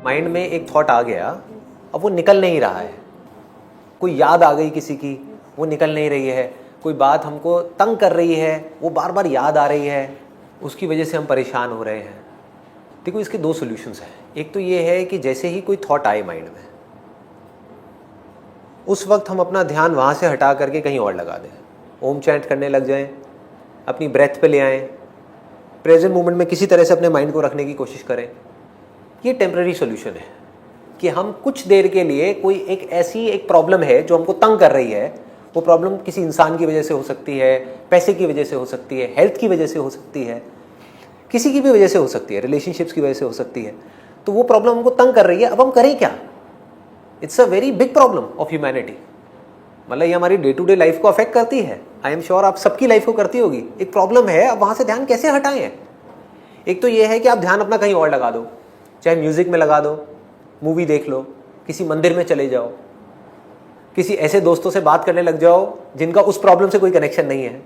Mind में एक thought आ गया, अब वो निकल नहीं रहा है। कोई याद आ गई किसी की, वो निकल नहीं रही है। कोई बात हमको तंग कर रही है, वो बार बार याद आ रही है, उसकी वजह से हम परेशान हो रहे हैं। देखो, इसके दो सॉल्यूशंस हैं। एक तो ये है कि जैसे ही कोई थॉट आए माइंड में, उस वक्त हम अपना ध्यान वहाँ से हटा करके कहीं और लगा दें। ओम चैंट करने लग जाएं, अपनी ब्रेथ पे ले आएँ, प्रेजेंट मोमेंट में किसी तरह से अपने माइंड को रखने की कोशिश करें। ये टेम्पररी सॉल्यूशन है कि हम कुछ देर के लिए, कोई एक प्रॉब्लम है जो हमको तंग कर रही है, वो प्रॉब्लम किसी इंसान की वजह से हो सकती है, पैसे की वजह से हो सकती है, हेल्थ की वजह से हो सकती है, किसी की भी वजह से हो सकती है, रिलेशनशिप्स की वजह से हो सकती है। तो वो प्रॉब्लम हमको तंग कर रही है, अब हम करें क्या? It's a very big problem of humanity. मतलब ये हमारी डे टू डे लाइफ को अफेक्ट करती है। आई एम श्योर आप सबकी लाइफ को करती होगी। एक प्रॉब्लम है, अब वहाँ से ध्यान कैसे हटाएं? एक तो ये है कि आप ध्यान अपना कहीं और लगा दो, चाहे म्यूजिक में लगा दो, मूवी देख लो, किसी मंदिर में चले जाओ, किसी ऐसे दोस्तों से बात करने लग जाओ जिनका उस प्रॉब्लम से कोई कनेक्शन नहीं है।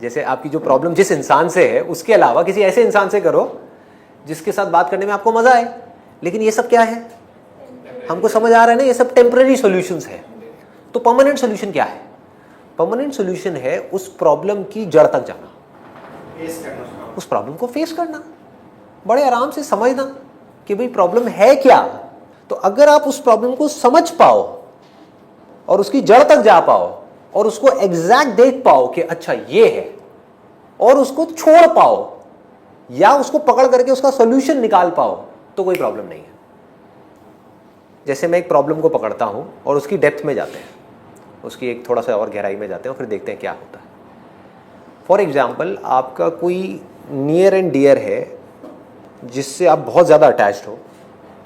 जैसे आपकी जो प्रॉब्लम जिस इंसान से है, उसके अलावा किसी ऐसे इंसान से करो जिसके साथ बात करने में आपको मजा आए। लेकिन ये सब क्या है, हमको समझ आ रहा है ना, ये सब टेम्पररी सॉल्यूशंस है। तो परमानेंट सॉल्यूशन क्या है? परमानेंट सॉल्यूशन है उस प्रॉब्लम की जड़ तक जाना, उस प्रॉब्लम को फेस करना, बड़े आराम से समझना कि भाई प्रॉब्लम है क्या। तो अगर आप उस प्रॉब्लम को समझ पाओ और उसकी जड़ तक जा पाओ और उसको एग्जैक्ट देख पाओ कि अच्छा ये है, और उसको छोड़ पाओ या उसको पकड़ करके उसका सॉल्यूशन निकाल पाओ, तो कोई प्रॉब्लम नहीं है। जैसे मैं एक प्रॉब्लम को पकड़ता हूं और उसकी डेप्थ में जाते हैं, उसकी एक थोड़ा सा और गहराई में जाते हैं और फिर देखते हैं क्या होता है। फॉर एग्जाम्पल, आपका कोई नियर एंड डियर है जिससे आप बहुत ज़्यादा अटैच्ड हो,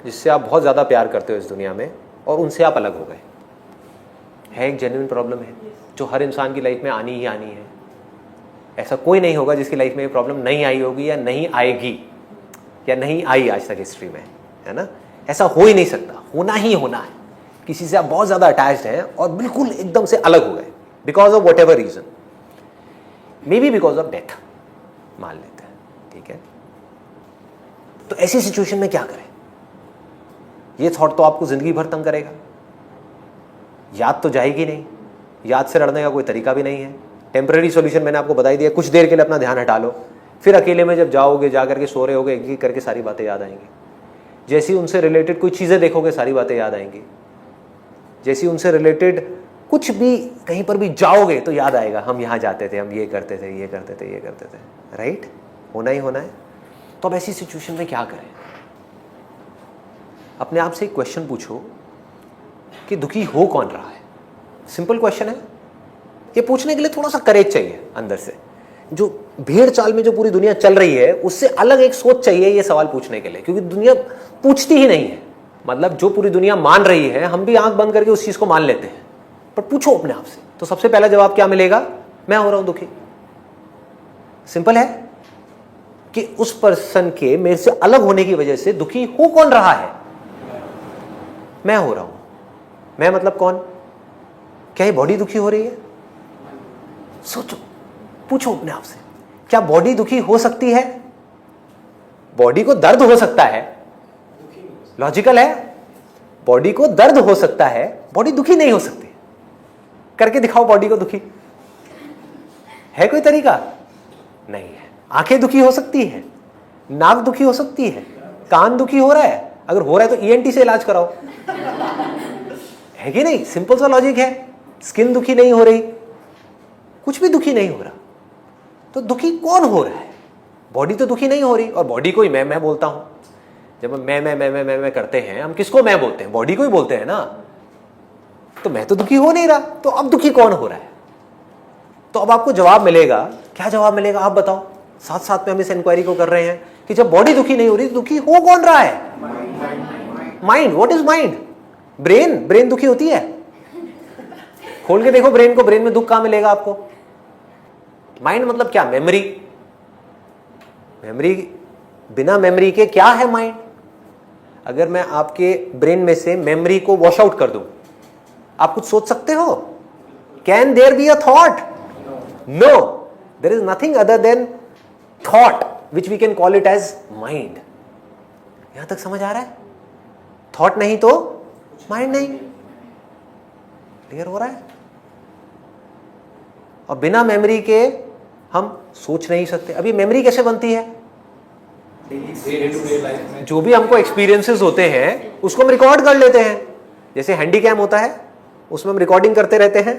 जिससे आप बहुत ज़्यादा प्यार करते हो इस दुनिया में, और उनसे आप अलग हो गए। है एक जेन्युइन प्रॉब्लम है जो हर इंसान की लाइफ में आनी ही आनी है। ऐसा कोई नहीं होगा जिसकी लाइफ में ये प्रॉब्लम नहीं आई होगी या नहीं आएगी या नहीं आई आज तक हिस्ट्री में, है ना। ऐसा हो ही नहीं सकता, होना ही होना है। किसी से आप बहुत ज़्यादा अटैच्ड हैं और बिल्कुल एकदम से अलग हो गए because of whatever reason, maybe because of death, मान लेते हैं, ठीक है। तो ऐसी सिचुएशन में क्या करें? ये थॉट तो आपको जिंदगी भर तंग करेगा, याद तो जाएगी नहीं, याद से लड़ने का कोई तरीका भी नहीं है। टेम्पररी सॉल्यूशन मैंने आपको बता ही दिया, कुछ देर के लिए अपना ध्यान हटा लो, फिर अकेले में जब जाओगे, जा करके सो रहे होगे, एक एक करके सारी बातें याद आएंगी। जैसी उनसे रिलेटेड कोई चीज़ें देखोगे, सारी बातें याद आएंगी। जैसी उनसे रिलेटेड कुछ भी कहीं पर भी जाओगे तो याद आएगा, हम यहाँ जाते थे, हम ये करते थे, ये करते थे, ये करते थे, राइट। होना ही होना है। तो अब ऐसी सिचुएशन में क्या करें? अपने आप से एक क्वेश्चन पूछो कि दुखी हो कौन रहा है। सिंपल क्वेश्चन है, ये पूछने के लिए थोड़ा सा करेज चाहिए अंदर से। जो भेड़ चाल में जो पूरी दुनिया चल रही है, उससे अलग एक सोच चाहिए ये सवाल पूछने के लिए, क्योंकि दुनिया पूछती ही नहीं है। मतलब जो पूरी दुनिया मान रही है, हम भी आंख बंद करके उस चीज को मान लेते हैं। पर पूछो अपने आप से, तो सबसे पहला जवाब क्या मिलेगा? मैं हो रहा हूं दुखी। सिंपल है कि उस पर्सन के मेरे से अलग होने की वजह से दुखी हो कौन रहा है? मैं हो रहा हूं। मैं मतलब कौन? क्या ये बॉडी दुखी हो रही है? सोचो, पूछो अपने आप से, क्या बॉडी दुखी हो सकती है? बॉडी को दर्द हो सकता है, लॉजिकल है। बॉडी को दर्द हो सकता है, बॉडी दुखी नहीं हो सकती। करके दिखाओ बॉडी को दुखी। है कोई तरीका? नहीं है। आंखें दुखी हो सकती है, नाक दुखी हो सकती है, कान दुखी हो रहा है, अगर हो रहा है तो ईएनटी से इलाज कराओ, है कि नहीं? सिंपल सा लॉजिक है। स्किन दुखी नहीं हो रही, कुछ भी दुखी नहीं हो रहा, तो दुखी कौन हो रहा है? बॉडी तो दुखी नहीं हो रही। और बॉडी को ही मैं बोलता हूं। जब हम मैं करते हैं, हम किसको मैं बोलते हैं? बॉडी को ही बोलते हैं ना। तो मैं तो दुखी हो नहीं रहा, तो अब दुखी कौन हो रहा है? तो अब आपको जवाब मिलेगा। क्या जवाब मिलेगा आप बताओ? साथ साथ में हम इस इंक्वायरी को कर रहे हैं कि जब बॉडी दुखी नहीं हो रही, तो दुखी हो कौन रहा है? Mind. What is mind? Brain. Brain दुखी होती है? खोल के देखो ब्रेन को, ब्रेन में दुख कहां मिलेगा आपको? माइंड मतलब क्या? मेमोरी। मेमोरी, बिना मेमोरी के क्या है माइंड? अगर मैं आपके ब्रेन में से मेमोरी को वॉश आउट कर दूं, आप कुछ सोच सकते हो? Can there be a thought? No, there is nothing other than thought, which we can call it as mind. यहां तक समझ आ रहा है? थॉट नहीं तो माइंड नहीं। क्लियर हो रहा है? और बिना मेमोरी के हम सोच नहीं सकते। अभी मेमोरी कैसे बनती है? जो भी हमको एक्सपीरियंसेस होते हैं उसको हम रिकॉर्ड कर लेते हैं। जैसे हैंडीकैम होता है, उसमें हम रिकॉर्डिंग करते रहते हैं,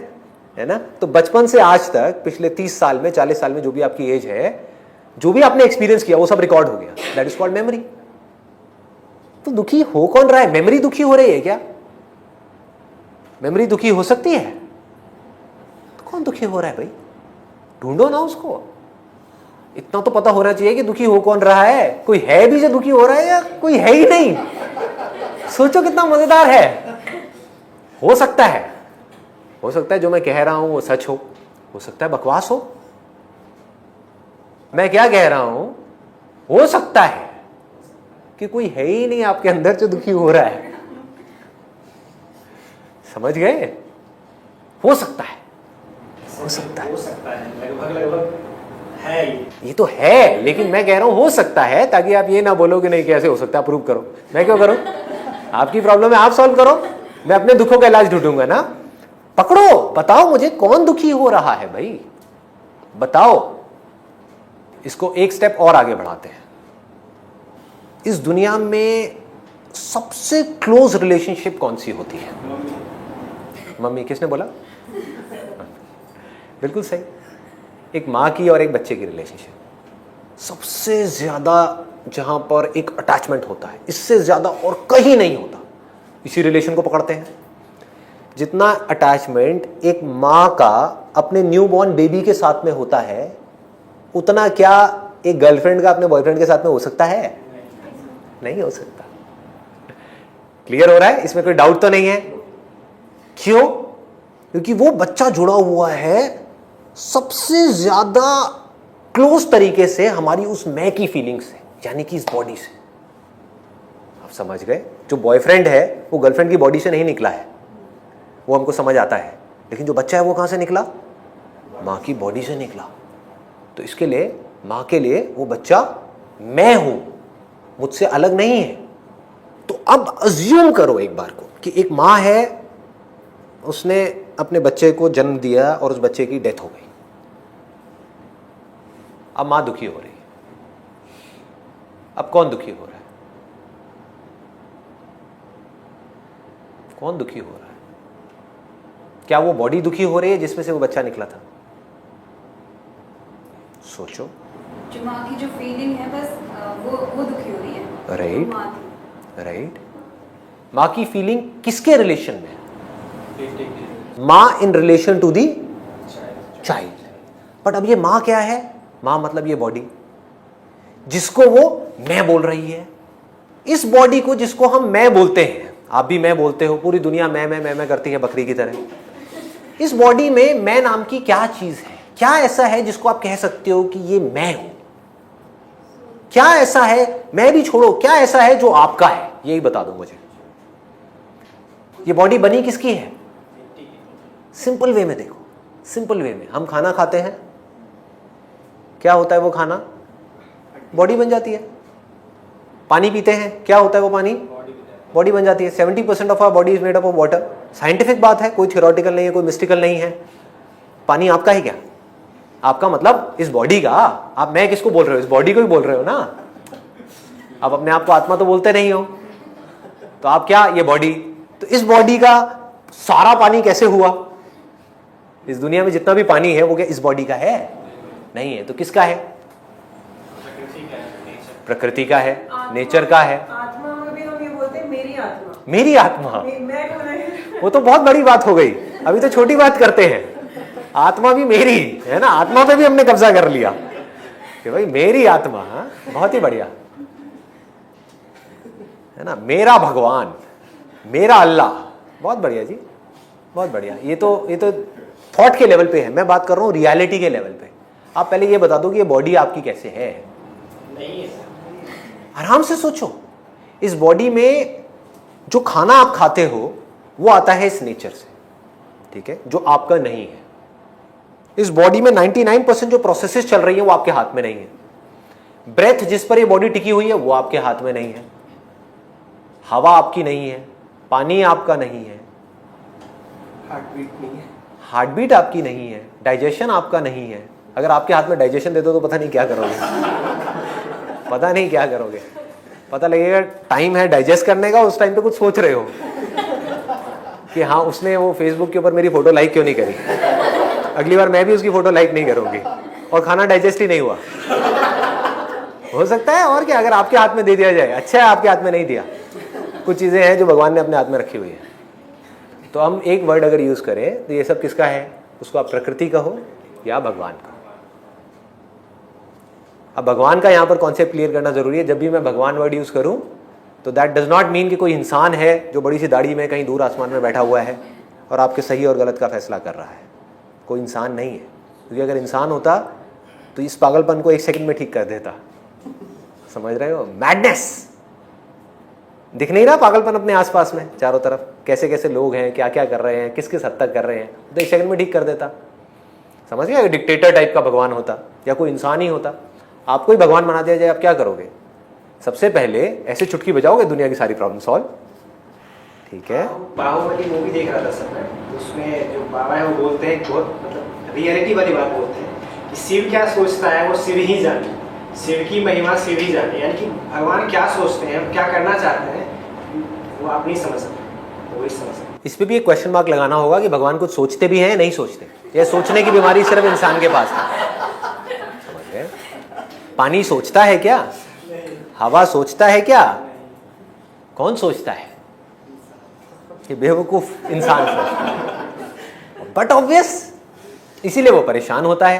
है ना? तो बचपन से आज तक पिछले 30 साल में, 40 साल में, जो भी आपकी एज है, जो भी आपने एक्सपीरियंस किया वो सब रिकॉर्ड हो गया। That is called memory. तो दुखी हो कौन रहा है? मेमोरी दुखी हो रही है क्या? मेमोरी दुखी हो सकती है? तो कौन दुखी हो रहा है भाई? ढूंढो ना उसको। इतना तो पता होना चाहिए कि दुखी हो कौन रहा है। कोई है भी जो दुखी हो रहा है या कोई है ही नहीं? सोचो कितना मजेदार है। हो सकता है जो मैं कह रहा हूं वो सच हो सकता है बकवास हो। मैं क्या कह रहा हूं, हो सकता है कि कोई है ही नहीं आपके अंदर जो दुखी हो रहा है। समझ गए? हो सकता है लगभग है। ये तो है, लेकिन मैं कह रहा हूं हो सकता है, ताकि आप ये ना बोलो कि नहीं कैसे हो सकता है, प्रूव करो। मैं क्यों करूं? आपकी प्रॉब्लम है, आप सॉल्व करो। मैं अपने दुखों का इलाज ढूंढूंगा ना। पकड़ो, बताओ मुझे कौन दुखी हो रहा है भाई, बताओ। इसको एक स्टेप और आगे बढ़ाते हैं। इस दुनिया में सबसे क्लोज रिलेशनशिप कौन सी होती है? मम्मी। किसने बोला? बिल्कुल सही। एक माँ की और एक बच्चे की रिलेशनशिप सबसे ज्यादा, जहां पर एक अटैचमेंट होता है, इससे ज्यादा और कहीं नहीं होता। इसी रिलेशन को पकड़ते हैं। जितना अटैचमेंट एक माँ का अपने न्यूबॉर्न बेबी के साथ में होता है, उतना क्या एक गर्लफ्रेंड का अपने बॉयफ्रेंड के साथ में हो सकता है? नहीं हो सकता। क्लियर हो रहा है? इसमें कोई डाउट तो नहीं है? क्यों? क्योंकि वो बच्चा जुड़ा हुआ है सबसे ज्यादा क्लोज तरीके से हमारी उस मैं की फीलिंग से, यानी कि इस बॉडी से। आप समझ गए? जो बॉयफ्रेंड है वो गर्लफ्रेंड की बॉडी से नहीं निकला है, वो हमको समझ आता है। लेकिन जो बच्चा है वो कहां से निकला? मां की बॉडी से निकला। तो इसके लिए, मां के लिए वो बच्चा मैं हूं, मुझसे अलग नहीं है। तो अब अज्यूम करो एक बार को कि एक मां है, उसने अपने बच्चे को जन्म दिया और उस बच्चे की डेथ हो गई। अब मां दुखी हो रही है। अब कौन दुखी हो रहा है? कौन दुखी हो रहा है? क्या वो बॉडी दुखी हो रही है जिसमें से वो बच्चा निकला था? सोचो। जो माँ की जो फीलिंग है, बस वो दुखी हो रही है। Right, right. माँ की फीलिंग किसके रिलेशन में? माँ in relation to the child. But अब ये माँ क्या है? माँ मतलब ये बॉडी जिसको वो मैं बोल रही है। इस बॉडी को जिसको हम मैं बोलते हैं, आप भी मैं बोलते हो, पूरी दुनिया मैं करती है बकरी की तरह। इस बॉडी में मैं नाम की क्या चीज है? क्या ऐसा है जिसको आप कह सकते हो कि ये मैं हूं? क्या ऐसा है, मैं भी छोड़ो, क्या ऐसा है जो आपका है? यही बता दो मुझे। ये बॉडी बनी किसकी है? सिंपल वे में देखो, सिंपल वे में हम खाना खाते हैं, क्या होता है वो खाना? बॉडी बन जाती है। पानी पीते हैं, क्या होता है वो पानी? बॉडी बन जाती है। 70% of our body is made up of water. Scientific बात है, कोई थियोरेटिकल नहीं है, कोई मिस्टिकल नहीं है। पानी आपका है क्या? आपका मतलब इस बॉडी का। आप मैं किसको बोल रहे हो? इस बॉडी को ही बोल रहे हो ना। आप अपने आप को आत्मा तो बोलते नहीं हो, तो आप क्या? ये बॉडी। तो इस बॉडी का सारा पानी कैसे हुआ? इस दुनिया में जितना भी पानी है वो क्या इस बॉडी का है? नहीं है। तो किसका है? प्रकृति का है, नेचर का है। आत्मा में भी हम ये बोलते हैं मेरी आत्मा। मेरी आत्मा, मैं कौन है? वो तो बहुत बड़ी बात हो गई। अभी तो छोटी बात करते हैं। आत्मा भी मेरी है ना, आत्मा पे भी हमने कब्जा कर लिया कि भाई मेरी आत्मा। बहुत ही बढ़िया है ना। मेरा भगवान, मेरा अल्लाह। बहुत बढ़िया जी, बहुत बढ़िया। ये तो थॉट के लेवल पे है, मैं बात कर रहा हूँ रियलिटी के लेवल पे। आप पहले ये बता दो कि ये बॉडी आपकी कैसे है? नहीं है। आराम से सोचो। इस बॉडी में जो खाना आप खाते हो वो आता है इस नेचर से, ठीक है, जो आपका नहीं है। इस बॉडी में 99% जो प्रोसेसेस चल रही है वो आपके हाथ में नहीं है। ब्रेथ जिस पर ये बॉडी टिकी हुई है वो आपके हाथ में नहीं है। हवा आपकी नहीं है, पानी आपका नहीं है, हार्ट बीट नहीं है, हार्ट बीट आपकी नहीं है, डाइजेशन आपका नहीं है। अगर आपके हाथ में डाइजेशन दे दो तो पता नहीं क्या करोगे, पता नहीं क्या करोगे। पता लगेगा टाइम है डाइजेस्ट करने का, उस टाइम पे कुछ सोच रहे हो कि हाँ उसने वो फेसबुक के ऊपर मेरी फोटो लाइक क्यों नहीं करी, अगली बार मैं भी उसकी फोटो लाइक नहीं करूंगी, और खाना डाइजेस्ट ही नहीं हुआ। हो सकता है, और क्या, अगर आपके हाथ में दे दिया जाए। अच्छा है आपके हाथ में नहीं दिया, कुछ चीजें हैं जो भगवान ने अपने हाथ में रखी हुई है। तो हम एक वर्ड अगर यूज करें तो ये सब किसका है, उसको आप प्रकृति कहो या भगवान का। अब भगवान का यहाँ पर कॉन्सेप्ट क्लियर करना जरूरी है। जब भी मैं भगवान वर्ड यूज करूं तो दैट डज नॉट मीन कि कोई इंसान है जो बड़ी सी दाढ़ी में कहीं दूर आसमान में बैठा हुआ है और आपके सही और गलत का फैसला कर रहा है। कोई इंसान नहीं है, क्योंकि अगर इंसान होता तो इस पागलपन को 1 सेकंड में ठीक कर देता। समझ रहे हो, मैडनेस। दिख नहीं रहा पागलपन अपने आसपास में चारों तरफ, कैसे कैसे लोग हैं, क्या क्या कर रहे हैं, किस किस हद तक कर रहे हैं, तो 1 सेकंड में ठीक कर देता। समझ गया, डिक्टेटर टाइप का भगवान होता या कोई इंसान ही होता, आपको ही भगवान बना दिया जाए, आप क्या करोगे? सबसे पहले ऐसे चुटकी बजाओगे, दुनिया की सारी प्रॉब्लम सॉल्व। ठीक है, बाहुबली मूवी देख रहा था सर मैं, तो उसमें जो बाबा है वो बोलते हैं, बहुत मतलब रियलिटी वाली बात बोलते हैं कि शिव क्या सोचता है वो शिव ही जाने, शिव की महिमा शिव ही जाने। यानी कि भगवान क्या सोचते हैं, क्या करना चाहते हैं, वो आप नहीं समझ सकते, वो ही समझ सकते। इस पे भी एक क्वेश्चन मार्क लगाना होगा कि भगवान कुछ सोचते भी हैं, नहीं सोचते, या सोचने की बीमारी सिर्फ इंसान के पास है। समझ गए? पानी सोचता है क्या? हवा सोचता है क्या? कौन सोचता है? ये बेवकूफ इंसान सोचता है। बट ऑब्वियस, इसीलिए वो परेशान होता है,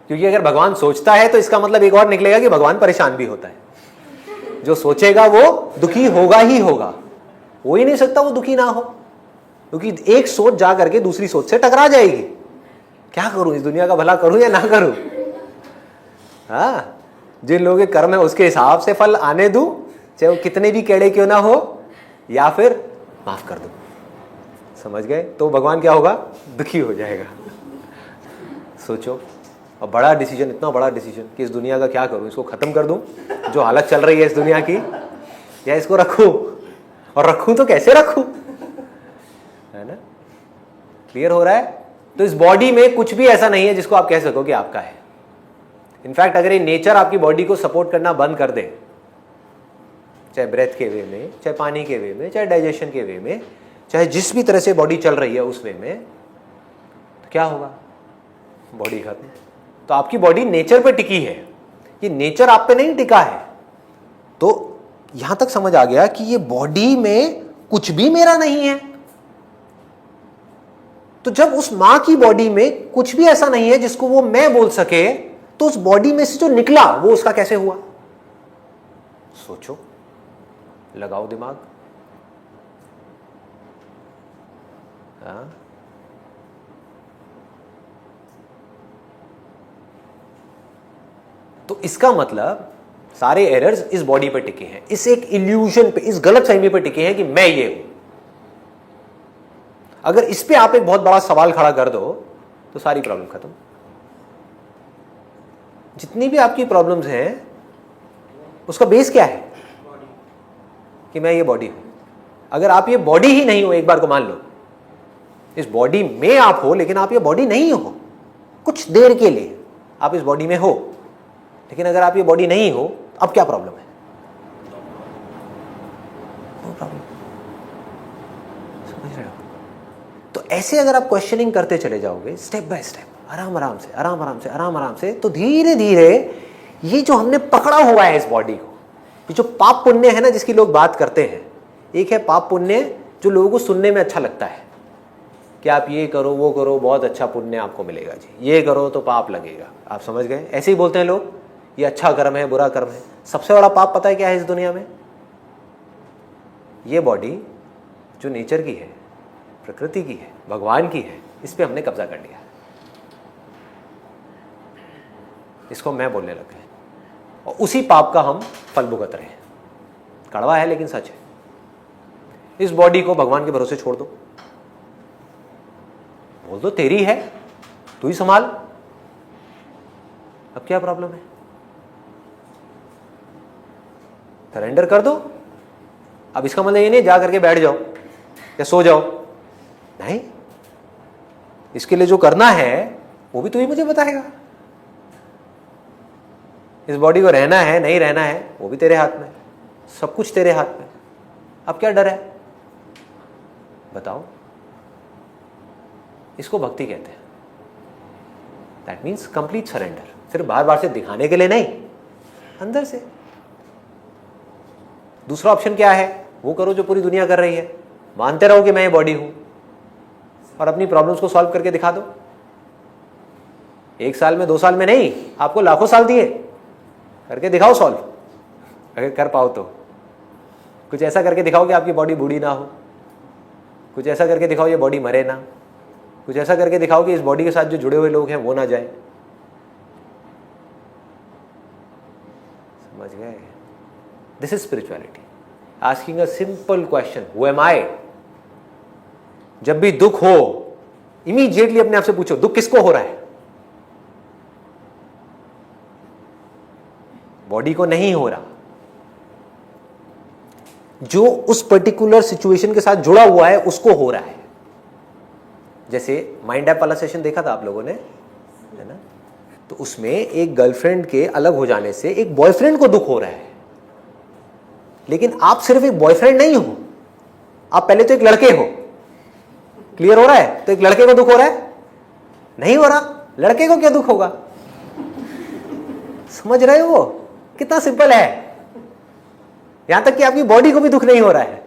क्योंकि अगर भगवान सोचता है तो इसका मतलब एक और निकलेगा कि भगवान परेशान भी होता है। जो सोचेगा वो दुखी होगा ही होगा, हो ही नहीं सकता वो दुखी ना हो, क्योंकि एक सोच जा करके दूसरी सोच से टकरा जाएगी। क्या करूं, इस दुनिया का भला करूं या ना करूं? हाँ, जिन लोगों के कर्म है उसके हिसाब से फल आने दूं, चाहे वो कितने भी केड़े क्यों ना हो, या फिर माफ कर दूं। समझ गए? तो भगवान क्या होगा, दुखी हो जाएगा। सोचो, और बड़ा डिसीजन, इतना बड़ा डिसीजन कि इस दुनिया का क्या करूं, इसको खत्म कर दूं जो हालत चल रही है इस दुनिया की, या इसको रखूं, और रखूं तो कैसे रखूं, है ना? क्लियर हो रहा है? तो इस बॉडी में कुछ भी ऐसा नहीं है जिसको आप कह सको कि आपका है। इनफैक्ट अगर ये नेचर आपकी बॉडी को सपोर्ट करना बंद कर दे, चाहे ब्रेथ के वे में, चाहे पानी के वे में, चाहे डाइजेशन के वे में, चाहे जिस भी तरह से बॉडी चल रही है उस वे में, तो क्या होगा, बॉडी खत्म। तो आपकी बॉडी नेचर पे टिकी है, ये नेचर आप पे नहीं टिका है। तो यहां तक समझ आ गया कि ये बॉडी में कुछ भी मेरा नहीं है। तो जब उस मां की बॉडी में कुछ भी ऐसा नहीं है जिसको वो मैं बोल सके, तो उस बॉडी में से जो निकला वो उसका कैसे हुआ? सोचो, लगाओ दिमाग। हाँ, तो इसका मतलब सारे एरर्स इस बॉडी पे टिके हैं, इस एक इल्यूजन पे, इस गलतफहमी पे टिके हैं कि मैं ये हूं। अगर इस पे आप एक बहुत बड़ा सवाल खड़ा कर दो तो सारी प्रॉब्लम खत्म। जितनी भी आपकी प्रॉब्लम्स हैं उसका बेस क्या है, कि मैं ये बॉडी हूं। अगर आप ये बॉडी ही नहीं हो, एक बार को मान लो इस बॉडी में आप हो, लेकिन आप ये बॉडी नहीं हो, कुछ देर के लिए आप इस बॉडी में हो, लेकिन अगर आप ये बॉडी नहीं हो, अब क्या प्रॉब्लम है? No problem. समझ रहे हो? तो ऐसे अगर आप क्वेश्चनिंग करते चले जाओगे स्टेप बाय स्टेप, आराम आराम से, आराम आराम से, आराम आराम से, तो धीरे धीरे ये जो हमने पकड़ा हुआ है इस बॉडी को, ये जो पाप पुण्य है ना जिसकी लोग बात करते हैं, एक है पाप पुण्य जो लोगों को सुनने में अच्छा लगता है कि आप ये करो वो करो, बहुत अच्छा पुण्य आपको मिलेगा जी, ये करो तो पाप लगेगा। आप समझ गए? ऐसे ही बोलते हैं लोग, ये अच्छा कर्म है, बुरा कर्म है। सबसे बड़ा पाप पता है क्या है इस दुनिया में? ये बॉडी जो नेचर की है, प्रकृति की है, भगवान की है, इस पे हमने कब्जा कर लिया। इसको मैं बोलने लग गए, और उसी पाप का हम फल भुगत रहे हैं। कड़वा है लेकिन सच है। इस बॉडी को भगवान के भरोसे छोड़ दो, बोल दो तेरी है, तू ही संभाल। अब क्या प्रॉब्लम है? सरेंडर कर दो। अब इसका मतलब ये नहीं जा करके बैठ जाओ या सो जाओ, नहीं, इसके लिए जो करना है वो भी तू ही मुझे बताएगा। इस बॉडी को रहना है नहीं रहना है वो भी तेरे हाथ में, सब कुछ तेरे हाथ में। अब क्या डर है बताओ? इसको भक्ति कहते हैं। दैट मीन्स कंप्लीट सरेंडर, सिर्फ बार बार से दिखाने के लिए नहीं, अंदर से। दूसरा ऑप्शन क्या है? वो करो जो पूरी दुनिया कर रही है, मानते रहो कि मैं ये बॉडी हूं और अपनी प्रॉब्लम्स को सॉल्व करके दिखा दो। 1 साल में 2 साल में नहीं, आपको लाखों साल दिए, करके दिखाओ सॉल्व, अगर कर पाओ तो। कुछ ऐसा करके दिखाओ कि आपकी बॉडी बूढ़ी ना हो, कुछ ऐसा करके दिखाओ ये बॉडी मरे ना, कुछ ऐसा करके दिखाओ कि इस बॉडी के साथ जो जुड़े हुए लोग हैं वो ना जाए। समझ गए? This is spirituality, asking a simple question, who am I. जब भी दुख हो इमीडिएटली अपने आप से पूछो दुख किसको हो रहा है? बॉडी को नहीं हो रहा, जो उस पर्टिकुलर सिचुएशन के साथ जुड़ा हुआ है उसको हो रहा है। जैसे माइंड ऐप वाला सेशन देखा था आप लोगों ने, है ना? तो उसमें एक गर्लफ्रेंड के अलग हो जाने से एक बॉयफ्रेंड को दुख हो रहा है, लेकिन आप सिर्फ एक बॉयफ्रेंड नहीं हो, आप पहले तो एक लड़के हो। क्लियर हो रहा है? तो एक लड़के को दुख हो रहा है? नहीं हो रहा, लड़के को क्या दुख होगा? समझ रहे हो? कितना सिंपल है। यहां तक कि आपकी बॉडी को भी दुख नहीं हो रहा है,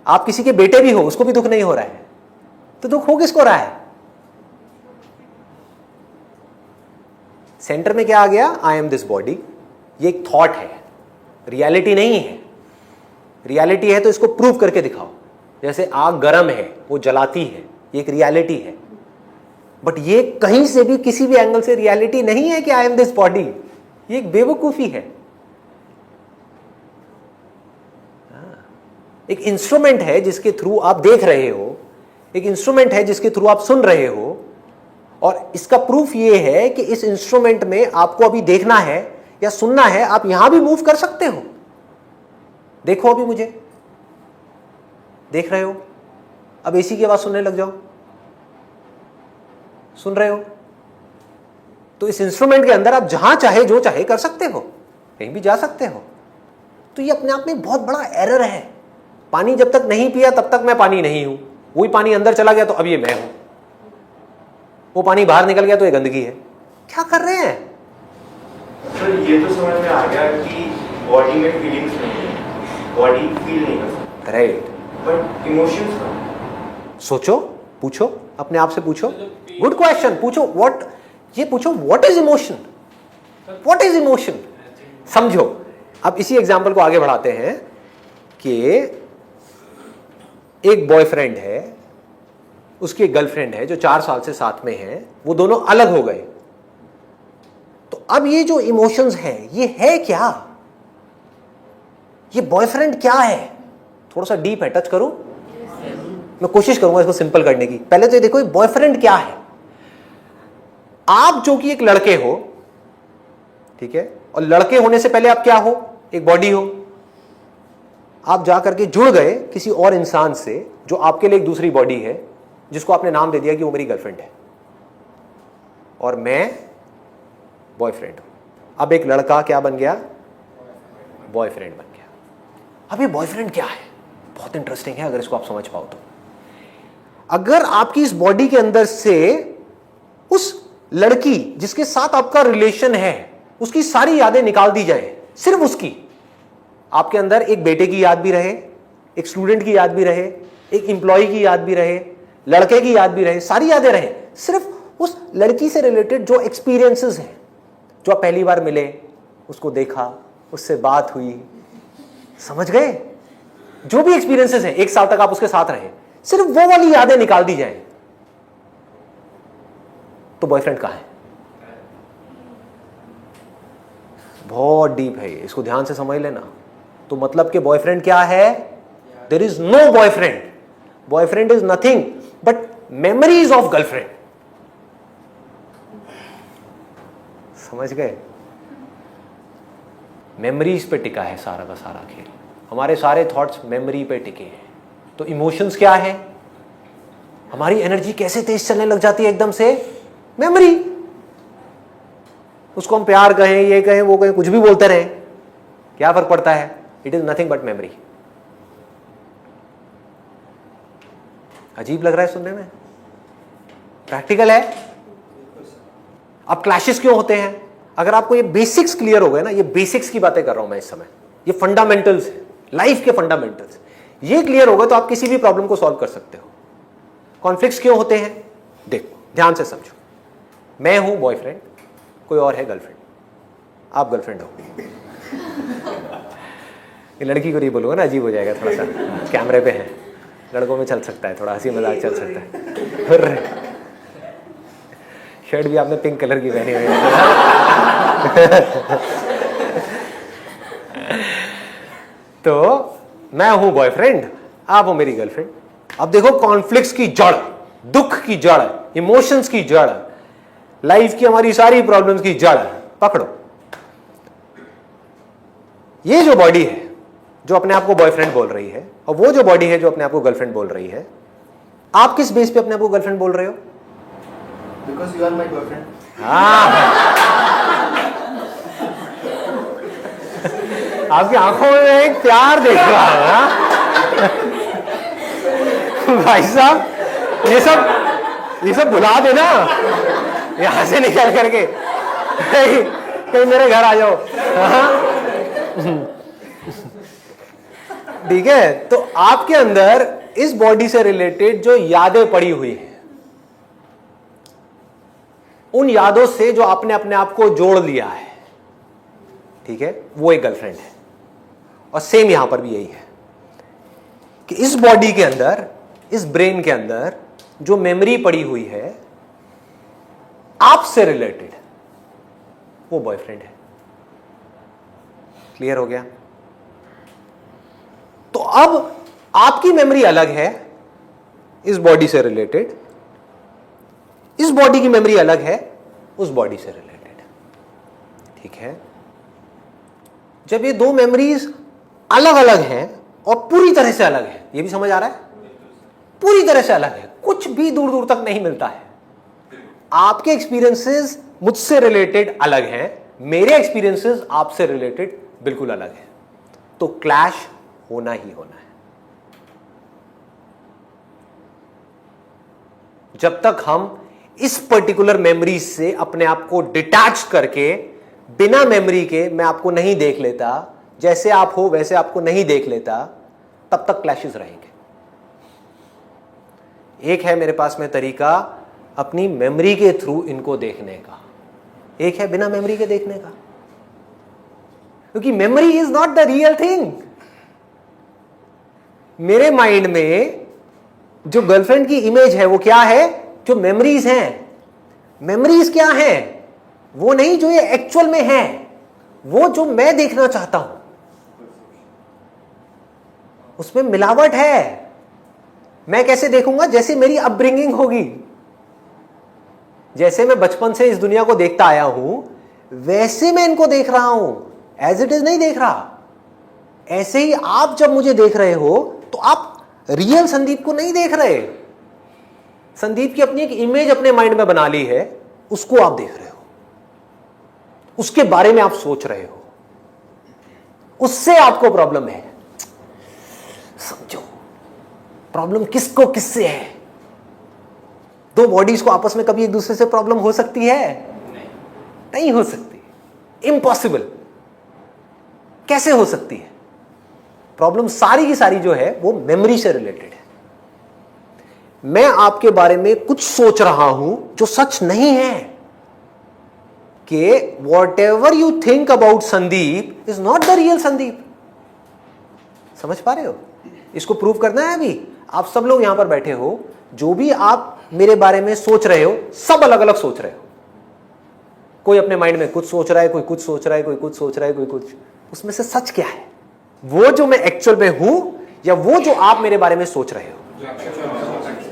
आप किसी के बेटे भी हो उसको भी दुख नहीं हो रहा है, तो दुख हो किसको रहा है? सेंटर में क्या आ गया? I am this body. ये एक थॉट है, रियलिटी नहीं है। रियलिटी है तो इसको प्रूव करके दिखाओ। जैसे आग गर्म है, वो जलाती है, ये एक रियलिटी है। बट ये कहीं से भी किसी भी एंगल से रियलिटी नहीं है कि आई एम दिस बॉडी। ये एक बेवकूफी है। एक इंस्ट्रूमेंट है जिसके थ्रू आप देख रहे हो, एक इंस्ट्रूमेंट है जिसके थ्रू आप सुन रहे हो, और इसका प्रूफ ये है कि इस इंस्ट्रूमेंट में आपको अभी देखना है या सुनना है, आप यहां भी मूव कर सकते हो। देखो अभी मुझे देख रहे हो, अब एसी की आवाज सुनने लग जाओ, सुन रहे हो? तो इस इंस्ट्रूमेंट के अंदर आप जहां चाहे जो चाहे कर सकते हो, कहीं भी जा सकते हो। तो ये अपने आप में बहुत बड़ा एरर है। पानी जब तक नहीं पिया तब तक मैं पानी नहीं हूं, वही पानी अंदर चला गया तो अब ये मैं हूं, वो पानी बाहर निकल गया तो ये गंदगी है। क्या कर रहे हैं? सर ये तो समझ में आ गया कि बॉडी में फीलिंग्स नहीं है, बॉडी फील नहीं कर सकती, राइट, बट इमोशंस का सोचो, पूछो अपने आप से, पूछो, गुड क्वेश्चन, पूछो व्हाट, ये पूछो what is emotion, what is emotion. समझो, अब इसी एग्जांपल को आगे बढ़ाते हैं कि एक बॉयफ्रेंड है, उसकी एक गर्लफ्रेंड है जो 4 साल से साथ में है, वो दोनों अलग हो गए। तो अब ये जो इमोशंस है ये है क्या? ये बॉयफ्रेंड क्या है? थोड़ा सा डीप है, टच करूं? मैं कोशिश करूंगा इसको सिंपल करने की। पहले तो ये देखो बॉयफ्रेंड क्या है। आप जो कि एक लड़के हो, ठीक है, और लड़के होने से पहले आप क्या हो? एक बॉडी हो। आप जाकर के जुड़ गए किसी और इंसान से जो आपके लिए एक दूसरी बॉडी है, जिसको आपने नाम दे दिया कि वो मेरी गर्लफ्रेंड है और मैं बॉयफ्रेंड हूं। अब एक लड़का क्या बन गया? बॉयफ्रेंड बन गया। अब ये बॉयफ्रेंड क्या है? बहुत इंटरेस्टिंग है अगर इसको आप समझ पाओ तो। अगर आपकी इस बॉडी के अंदर से उस लड़की जिसके साथ आपका रिलेशन है उसकी सारी यादें निकाल दी जाए, सिर्फ उसकी, आपके अंदर एक बेटे की याद भी रहे, एक स्टूडेंट की याद भी रहे, एक एम्प्लॉय की याद भी रहे, लड़के की याद भी रहे, सारी यादें रहे, सिर्फ उस लड़की से रिलेटेड जो एक्सपीरियंसेस हैं, जो आप पहली बार मिले, उसको देखा, उससे बात हुई, समझ गए? जो भी एक्सपीरियंसेस हैं, 1 साल तक आप उसके साथ रहे, सिर्फ वो वाली यादें निकाल दी जाए, तो बॉयफ्रेंड कहां है? बहुत डीप है ये, इसको ध्यान से समझ लेना। तो मतलब कि बॉयफ्रेंड क्या है? There is no boyfriend. Boyfriend is nothing but memories of girlfriend. समझ गए? मेमोरीज पे टिका है सारा का सारा खेल। हमारे सारे थॉट्स मेमोरी पे टिके हैं। तो इमोशंस क्या है? हमारी एनर्जी कैसे तेज चलने लग जाती है एकदम से? मेमोरी। उसको हम प्यार कहें, ये कहें, वो कहें, कुछ भी बोलते रहें, क्या फर्क पड़ता है? It is nothing but memory. अजीब लग रहा है सुनने में? प्रैक्टिकल है। अब क्लैशेस क्यों होते हैं? अगर आपको ये बेसिक्स क्लियर हो गए ना, ये बेसिक्स की बातें कर रहा हूं मैं इस समय, ये फंडामेंटल्स है, लाइफ के फंडामेंटल्स, ये क्लियर हो गए तो आप किसी भी प्रॉब्लम को सॉल्व कर सकते हो। कॉन्फ्लिक्ट्स क्यों होते हैं? देखो, ध्यान से समझो। मैं हूं बॉयफ्रेंड, कोई और है गर्लफ्रेंड, आप गर्लफ्रेंड हो। ये लड़की को नहीं बोलूंगा ना, अजीब हो जाएगा थोड़ा सा, कैमरे पे है, लड़कों में चल सकता है, थोड़ा हंसी मजाक चल सकता है। शर्ट भी आपने पिंक कलर की पहनी हुई है। तो मैं हूं बॉयफ्रेंड, आप हो मेरी गर्लफ्रेंड। अब देखो, कॉन्फ्लिक्ट्स की जड़, दुख की जड़, इमोशंस की जड़, लाइफ की हमारी सारी प्रॉब्लम्स की जड़ पकड़ो। ये जो बॉडी है जो अपने आप को बॉयफ्रेंड बोल रही है, और वो जो बॉडी है जो अपने आप को गर्लफ्रेंड बोल रही है, आप किस बेस पे अपने आप को गर्लफ्रेंड बोल रहे हो? Because you are my boyfriend. आपकी आंखों में एक प्यार देख रहा है भाई साहब। ये सब भुला देना, यहां से निकल करके कहीं मेरे घर आ जाओ। ठीक है, तो आपके अंदर इस बॉडी से रिलेटेड जो यादें पड़ी हुई हैं, उन यादों से जो आपने अपने आप को जोड़ लिया है, ठीक है, वो एक गर्लफ्रेंड है। और सेम यहां पर भी यही है कि इस बॉडी के अंदर, इस ब्रेन के अंदर जो मेमोरी पड़ी हुई है आपसे रिलेटेड, वो बॉयफ्रेंड है। क्लियर हो गया? तो अब आपकी मेमोरी अलग है इस बॉडी से रिलेटेड, इस बॉडी की मेमोरी अलग है उस बॉडी से रिलेटेड। ठीक है, जब ये दो मेमोरीज अलग अलग हैं और पूरी तरह से अलग है, ये भी समझ आ रहा है? पूरी तरह से अलग है, कुछ भी दूर दूर तक नहीं मिलता है। आपके एक्सपीरियंसेस मुझसे रिलेटेड अलग हैं, मेरे एक्सपीरियंसेस आपसे रिलेटेड बिल्कुल अलग है, तो क्लैश होना ही होना है। जब तक हम इस पर्टिकुलर मेमोरी से अपने आप को डिटैच करके, बिना मेमोरी के मैं आपको नहीं देख लेता, जैसे आप हो वैसे आपको नहीं देख लेता, तब तक क्लैशेस रहेंगे। एक है मेरे पास में तरीका अपनी मेमोरी के थ्रू इनको देखने का, एक है बिना मेमोरी के देखने का, क्योंकि memory is not the real thing. मेरे माइंड में जो गर्लफ्रेंड की इमेज है वो क्या है? जो मेमोरीज हैं। मेमोरीज क्या है? वो नहीं जो ये एक्चुअल में है, वो जो मैं देखना चाहता हूं, उसमें मिलावट है। मैं कैसे देखूंगा? जैसे मेरी अपब्रिंगिंग होगी, जैसे मैं बचपन से इस दुनिया को देखता आया हूं, वैसे मैं इनको देख रहा हूं, एज इट इज नहीं देख रहा। ऐसे ही आप जब मुझे देख रहे हो तो आप रियल संदीप को नहीं देख रहे। संदीप की अपनी एक इमेज अपने माइंड में बना ली है, उसको आप देख रहे हो, उसके बारे में आप सोच रहे हो, उससे आपको प्रॉब्लम है। समझो प्रॉब्लम किसको किससे है? दो बॉडीज को आपस में कभी एक दूसरे से प्रॉब्लम हो सकती है? नहीं हो सकती, इम्पॉसिबल। कैसे हो सकती है? प्रॉब्लम सारी की सारी जो है वो मेमोरी से रिलेटेड है। मैं आपके बारे में कुछ सोच रहा हूं जो सच नहीं है, कि what ever you think about Sandeep is not the real Sandeep. समझ पा रहे हो? इसको प्रूव करना है। अभी आप सब लोग यहां पर बैठे हो, जो भी आप मेरे बारे में सोच रहे हो, सब अलग अलग सोच रहे हो। कोई अपने माइंड में कुछ सोच रहा है, कोई कुछ सोच रहा है, कोई कुछ सोच रहा है, कोई कुछ। उसमें से सच क्या है? वो जो मैं एक्चुअल में हूं, या वो जो आप मेरे बारे में सोच रहे हो?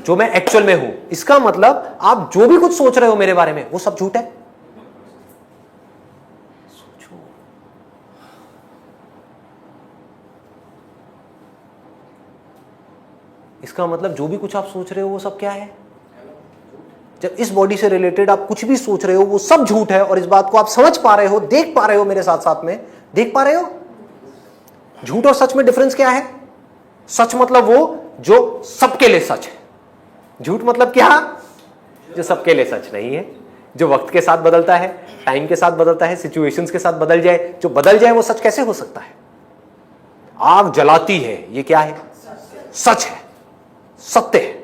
जो मैं एक्चुअल में हूं। इसका मतलब आप जो भी कुछ सोच रहे हो मेरे बारे में, वो सब झूठ है। सोचो, इसका मतलब जो भी कुछ आप सोच रहे हो वो सब क्या है? जब इस बॉडी से रिलेटेड आप कुछ भी सोच रहे हो वो सब झूठ है, और इस बात को आप समझ पा रहे हो, देख पा रहे हो, मेरे साथ साथ में देख पा रहे हो। झूठ और सच में डिफरेंस क्या है? सच मतलब वो जो सबके लिए सच है, झूठ मतलब क्या? जो सबके लिए सच नहीं है, जो वक्त के साथ बदलता है, टाइम के साथ बदलता है, सिचुएशंस के साथ बदल जाए। जो बदल जाए वो सच कैसे हो सकता है? आग जलाती है, ये क्या है? सच है, सत्य है।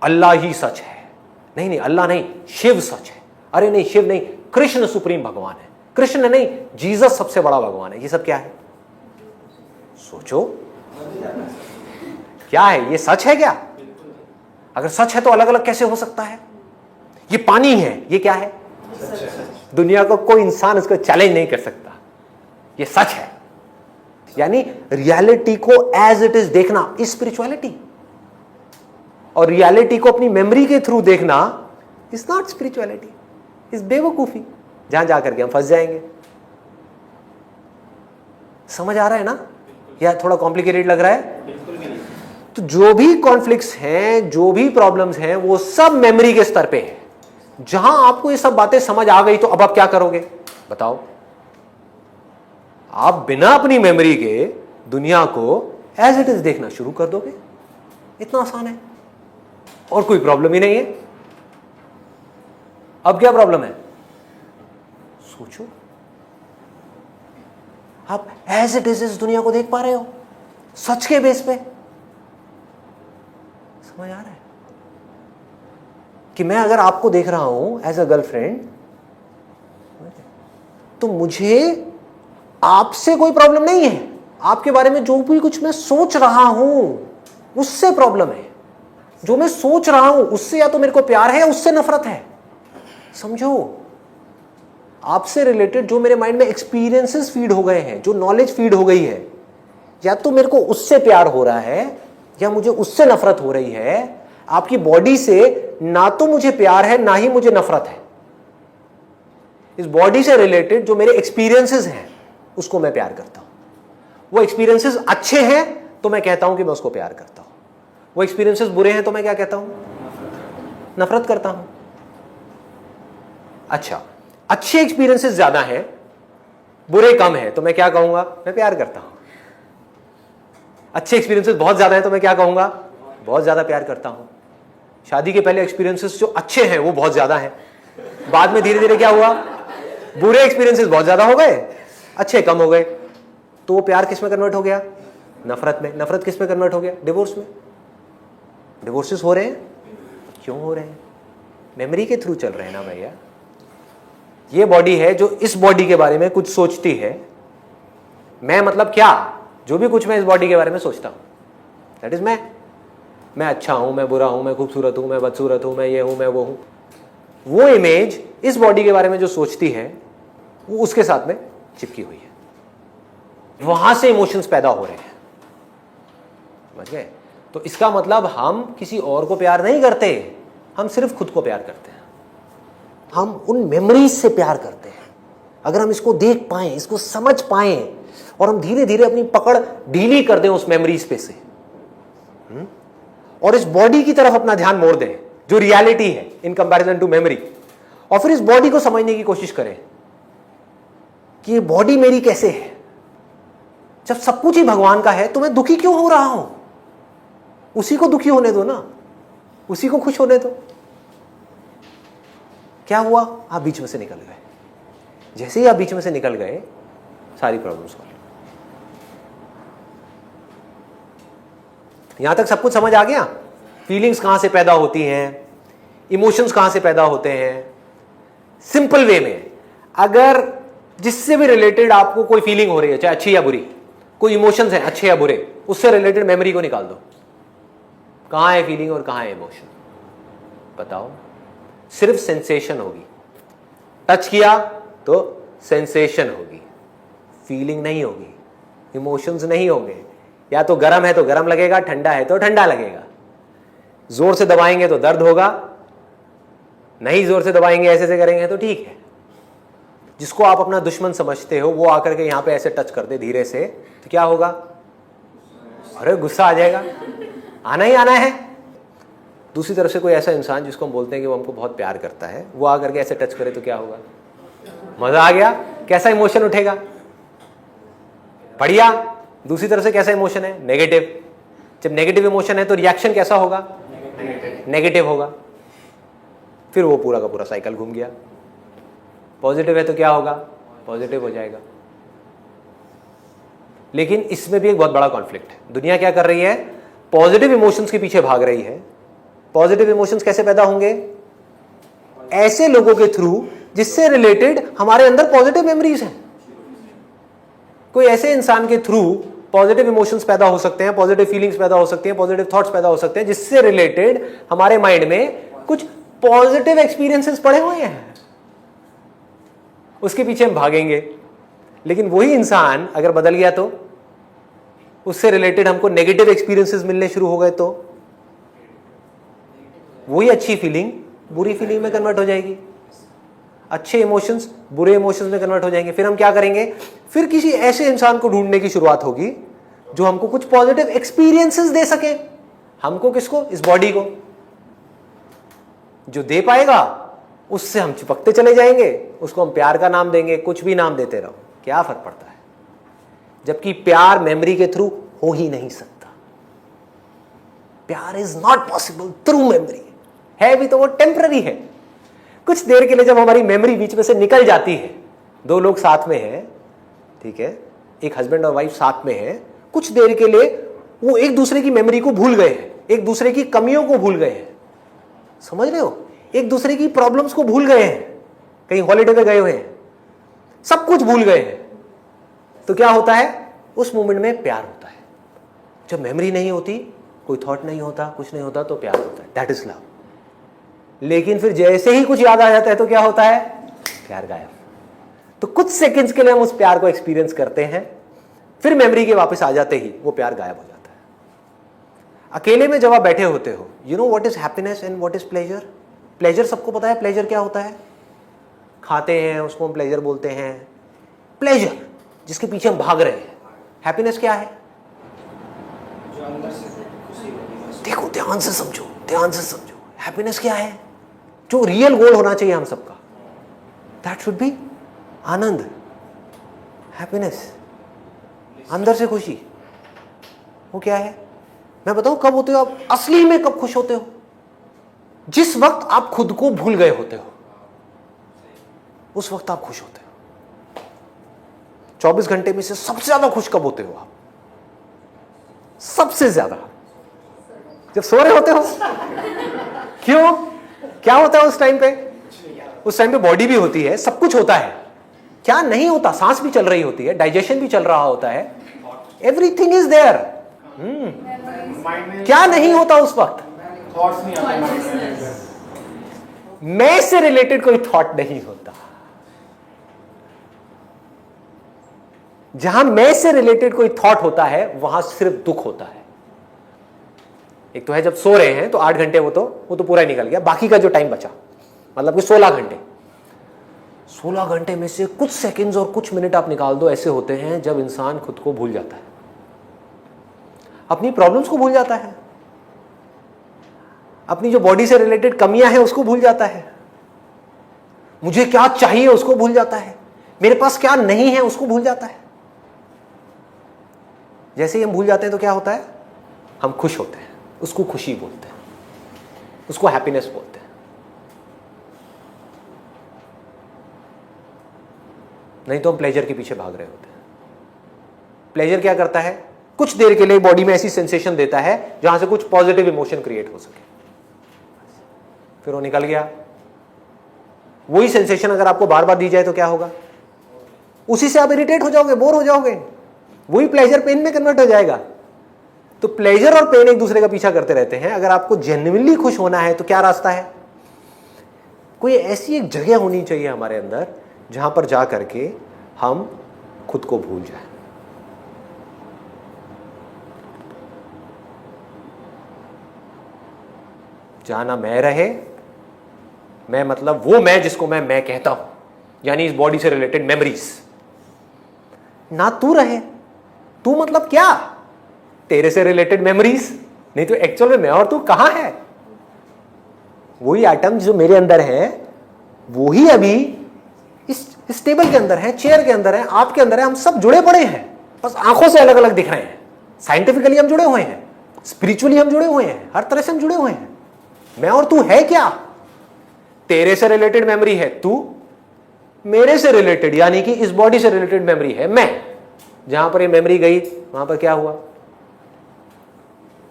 अल्लाह ही सच है। नहीं नहीं, अल्लाह नहीं, शिव सच है। अरे नहीं, शिव नहीं, कृष्ण सुप्रीम भगवान है। कृष्ण नहीं, जीसस सबसे बड़ा भगवान है। ये सब क्या है? सोचो, क्या है? ये सच है क्या? अगर सच है तो अलग अलग कैसे हो सकता है? ये पानी है, ये क्या है? दुनिया को कोई इंसान इसको चैलेंज नहीं कर सकता, ये सच है। यानी रियलिटी को एज इट इज देखना इज स्पिरिचुअलिटी, और रियलिटी को अपनी मेमोरी के थ्रू देखना इज नॉट स्पिरिचुअलिटी, इज बेवकूफी, जहां जाकर के हम फंस जाएंगे। समझ आ रहा है ना? या थोड़ा कॉम्प्लिकेटेड लग रहा है? तो जो भी कॉन्फ्लिक्ट्स हैं, जो भी प्रॉब्लम्स हैं, वो सब मेमोरी के स्तर पे है। जहां आपको ये सब बातें समझ आ गई तो अब आप क्या करोगे बताओ? आप बिना अपनी मेमोरी के दुनिया को एज इट इज देखना शुरू कर दोगे। इतना आसान है, और कोई प्रॉब्लम ही नहीं है। अब क्या प्रॉब्लम है? सोचो, आप एज इट इज इस दुनिया को देख पा रहे हो, सच के बेस पे। समझ आ रहा है कि मैं अगर आपको देख रहा हूं एज अ गर्लफ्रेंड, तो मुझे आपसे कोई प्रॉब्लम नहीं है। आपके बारे में जो भी कुछ मैं सोच रहा हूं उससे प्रॉब्लम है। जो मैं सोच रहा हूं उससे या तो मेरे को प्यार है या उससे नफरत है। समझो, आपसे रिलेटेड जो मेरे माइंड में एक्सपीरियंसेस फीड हो गए हैं, जो नॉलेज फीड हो गई है, या तो मेरे को उससे प्यार हो रहा है या मुझे उससे नफरत हो रही है। आपकी बॉडी से ना तो मुझे प्यार है ना ही मुझे नफरत है। इस बॉडी से रिलेटेड जो मेरे एक्सपीरियंसेस हैं उसको मैं प्यार करता हूं। वो एक्सपीरियंसेस अच्छे हैं तो मैं कहता हूं कि मैं उसको प्यार करता हूं। वो एक्सपीरियंसेस बुरे हैं तो मैं क्या कहता हूं? नफरत करता हूं। अच्छा, अच्छे एक्सपीरियंसेस ज्यादा हैं, बुरे कम हैं, तो मैं क्या कहूंगा? मैं प्यार करता हूं। अच्छे एक्सपीरियंसेस बहुत ज्यादा हैं तो मैं क्या कहूंगा? बहुत ज्यादा प्यार करता हूं। शादी के पहले एक्सपीरियंसेस जो अच्छे हैं वो बहुत ज्यादा हैं, बाद में धीरे धीरे क्या हुआ? बुरे एक्सपीरियंसेस बहुत ज्यादा हो गए, अच्छे कम हो गए, तो वो प्यार किस में कन्वर्ट हो गया? नफरत में। नफरत किस में कन्वर्ट हो गया? डिवोर्स में। डिवोर्सेस हो रहे हैं, क्यों हो रहे हैं? मेमोरी के थ्रू चल रहे हैं ना भैया। ये बॉडी है जो इस बॉडी के बारे में कुछ सोचती है। मैं मतलब क्या? जो भी कुछ मैं इस बॉडी के बारे में सोचता हूं, दैट इज मैं अच्छा हूं, मैं बुरा हूं, मैं खूबसूरत हूं, मैं बदसूरत हूं, मैं ये हूं, मैं वो हूं। वो इमेज इस बॉडी के बारे में जो सोचती है वो उसके साथ में चिपकी हुई है। वहां से इमोशंस पैदा हो रहे हैं। समझ गए? तो इसका मतलब हम किसी और को प्यार नहीं करते, हम सिर्फ खुद को प्यार करते हैं। हम उन मेमोरीज से प्यार करते हैं। अगर हम इसको देख पाएं, इसको समझ पाएं, और हम धीरे धीरे अपनी पकड़ ढीली कर दें उस मेमोरीज पे से, और इस बॉडी की तरफ अपना ध्यान मोड़ दें जो रियलिटी है इन कंपैरिजन टू मेमोरी, और फिर इस बॉडी को समझने की कोशिश करें कि ये बॉडी मेरी कैसे है। जब सब कुछ ही भगवान का है तो मैं दुखी क्यों हो रहा हूं? उसी को दुखी होने दो ना, उसी को खुश होने दो। क्या हुआ? आप बीच में से निकल गए। जैसे ही आप बीच में से निकल गए, सारी प्रॉब्लम सॉल्व। यहां तक सब कुछ समझ आ गया? फीलिंग्स कहां से पैदा होती हैं, इमोशंस कहां से पैदा होते हैं। सिंपल वे में, अगर जिससे भी रिलेटेड आपको कोई फीलिंग हो रही है, चाहे अच्छी या बुरी, कोई इमोशंस हैं अच्छे या बुरे, उससे रिलेटेड मेमोरी को निकाल दो। कहां है फीलिंग और कहां है इमोशन? बताओ। सिर्फ सेंसेशन होगी। टच किया तो सेंसेशन होगी, फीलिंग नहीं होगी, इमोशंस नहीं होंगे। या तो गर्म है तो गर्म लगेगा, ठंडा है तो ठंडा लगेगा। जोर से दबाएंगे तो दर्द होगा, नहीं जोर से दबाएंगे, ऐसे से करेंगे तो ठीक है। जिसको आप अपना दुश्मन समझते हो वो आकर के यहां पे ऐसे टच कर दे धीरे से, तो क्या होगा? अरे गुस्सा आ जाएगा, आना ही आना है। दूसरी तरफ से कोई ऐसा इंसान जिसको हम बोलते हैं कि वो हमको बहुत प्यार करता है, वो आकर के ऐसे टच करे तो क्या होगा? मजा आ गया, कैसा इमोशन उठेगा? बढ़िया। दूसरी तरफ से कैसा इमोशन है? नेगेटिव। जब नेगेटिव इमोशन है तो रिएक्शन कैसा होगा? नेगेटिव होगा। फिर वो पूरा का पूरा साइकिल घूम गया। पॉजिटिव है तो क्या होगा? पॉजिटिव हो जाएगा। लेकिन इसमें भी एक बहुत बड़ा कॉन्फ्लिक्ट है। दुनिया क्या कर रही है? पॉजिटिव इमोशंस के पीछे भाग रही है। पॉजिटिव इमोशंस कैसे पैदा होंगे? ऐसे लोगों के थ्रू जिससे रिलेटेड हमारे अंदर पॉजिटिव मेमोरीज हैं। कोई ऐसे इंसान के थ्रू पॉजिटिव इमोशंस पैदा हो सकते हैं, पॉजिटिव फीलिंग्स पैदा हो सकती हैं, पॉजिटिव थॉट्स पैदा हो सकते हैं, जिससे रिलेटेड हमारे माइंड में कुछ पॉजिटिव एक्सपीरियंसेस पड़े हुए हैं। उसके पीछे हम भागेंगे। लेकिन वही इंसान अगर बदल गया तो, उससे रिलेटेड हमको नेगेटिव एक्सपीरियंसेस मिलने शुरू हो गए तो वही अच्छी फीलिंग बुरी फीलिंग में कन्वर्ट हो जाएगी, अच्छे इमोशंस बुरे इमोशंस में कन्वर्ट हो जाएंगे। फिर हम क्या करेंगे? फिर किसी ऐसे इंसान को ढूंढने की शुरुआत होगी जो हमको कुछ पॉजिटिव एक्सपीरियंसेस दे सके। हमको किसको? इस बॉडी को। जो दे पाएगा उससे हम चिपकते चले जाएंगे, उसको हम प्यार का नाम देंगे, कुछ भी नाम देते रहो, क्या फर्क पड़ता है? जबकि प्यार मेमोरी के थ्रू हो ही नहीं सकता। प्यार is not possible through memory. है भी तो वो टेम्पररी है। कुछ देर के लिए जब हमारी मेमोरी बीच में से निकल जाती है, दो लोग साथ में हैं, ठीक है, एक हस्बैंड और वाइफ साथ में हैं, कुछ देर के लिए वो एक दूसरे की मेमोरी को भूल गए हैं, एक दूसरे की कमियों को भूल गए हैं, समझ रहे हो? एक दूसरे की प्रॉब्लम्स को भूल गए हैं, कहीं हॉलिडे पे गए हुए हैं, सब कुछ भूल गए हैं, तो क्या होता है? उस मोमेंट में प्यार होता है। जब मेमोरी नहीं होती, कोई थॉट नहीं होता, कुछ नहीं होता, तो प्यार होता है, दैट इज लव। लेकिन फिर जैसे ही कुछ याद आ जाता है तो क्या होता है? प्यार गायब। तो कुछ सेकंड्स के लिए हम उस प्यार को एक्सपीरियंस करते हैं, फिर मेमोरी के वापस आ जाते ही वो प्यार गायब हो जाता है। अकेले में जब आप बैठे होते हो, you know what is happiness and what is pleasure? Pleasure सबको पता है, प्लेजर क्या होता है? खाते हैं उसको हम प्लेजर बोलते हैं। प्लेजर जिसके पीछे हम भाग रहे हैं। हैप्पीनेस क्या है? जो अंदर से खुशी होती है। देखो, ध्यान से समझो, ध्यान से समझो। हैप्पीनेस क्या है? जो रियल गोल होना चाहिए हम सबका, that should be Anand, happiness, अंदर से खुशी। वो क्या है? मैं बताऊं कब होते हो आप असली में? कब खुश होते हो? जिस वक्त आप खुद को भूल गए होते हो, उस वक्त आप खुश होते हो। 24 घंटे में से सबसे ज्यादा खुश कब होते हो आप? सबसे ज्यादा जब सो रहे होते हो। क्यों? क्या होता है उस टाइम पे? उस टाइम पे बॉडी भी होती है, सब कुछ होता है। क्या नहीं होता? सांस भी चल रही होती है, डाइजेशन भी चल रहा होता है, एवरीथिंग इज देयर। क्या नहीं होता उस वक्त? थॉट्स नहीं आते। मैं से रिलेटेड कोई थॉट नहीं होता। जहां मैं से रिलेटेड कोई थॉट होता है वहां सिर्फ दुख होता है। एक तो है जब सो रहे हैं तो 8 घंटे वो तो पूरा ही निकल गया, बाकी का जो टाइम बचा मतलब कि 16 घंटे, 16 घंटे में से कुछ सेकंड्स और कुछ मिनट आप निकाल दो, ऐसे होते हैं जब इंसान खुद को भूल जाता है, अपनी प्रॉब्लम्स को भूल जाता है, अपनी जो बॉडी से रिलेटेड कमियां हैं उसको भूल जाता है, मुझे क्या चाहिए उसको भूल जाता है, मेरे पास क्या नहीं है उसको भूल जाता है। जैसे ही हम भूल जाते हैं तो क्या होता है? हम खुश होते हैं, उसको खुशी बोलते हैं, उसको हैप्पीनेस बोलते हैं। नहीं तो हम प्लेजर के पीछे भाग रहे होते हैं। प्लेजर क्या करता है? कुछ देर के लिए बॉडी में ऐसी सेंसेशन देता है जहां से कुछ पॉजिटिव इमोशन क्रिएट हो सके, फिर वो निकल गया। वही सेंसेशन अगर आपको बार बार दी जाए तो क्या होगा? उसी से आप इरिटेट हो जाओगे, बोर हो जाओगे, वही प्लेजर पेन में कन्वर्ट हो जाएगा। तो प्लेजर और पेन एक दूसरे का पीछा करते रहते हैं। अगर आपको जेन्युइनली खुश होना है तो क्या रास्ता है? कोई ऐसी एक जगह होनी चाहिए हमारे अंदर जहां पर जा करके हम खुद को भूल जाएं। जहां ना मैं रहे, मैं मतलब वो मैं जिसको मैं कहता हूं, यानी इस बॉडी से रिलेटेड मेमोरीज, ना तू रहे। तू मतलब क्या? तेरे से रिलेटेड मेमोरीज, नहीं तो एक्चुअल में मैं और तू कहां है? वही एटम जो मेरे अंदर है वो ही अभी इस टेबल के अंदर है, चेयर के अंदर है, आपके अंदर है। हम सब जुड़े पड़े हैं, बस आंखों से अलग अलग दिख रहे हैं। साइंटिफिकली हम जुड़े हुए हैं, स्पिरिचुअली हम जुड़े हुए हैं, हर तरह से हम जुड़े हुए हैं। मैं और तू है क्या? तेरे से रिलेटेड मेमोरी है तू, मेरे से रिलेटेड यानी कि इस बॉडी से रिलेटेड मेमोरी है मैं। जहां पर ये मेमोरी गई वहां पर क्या हुआ?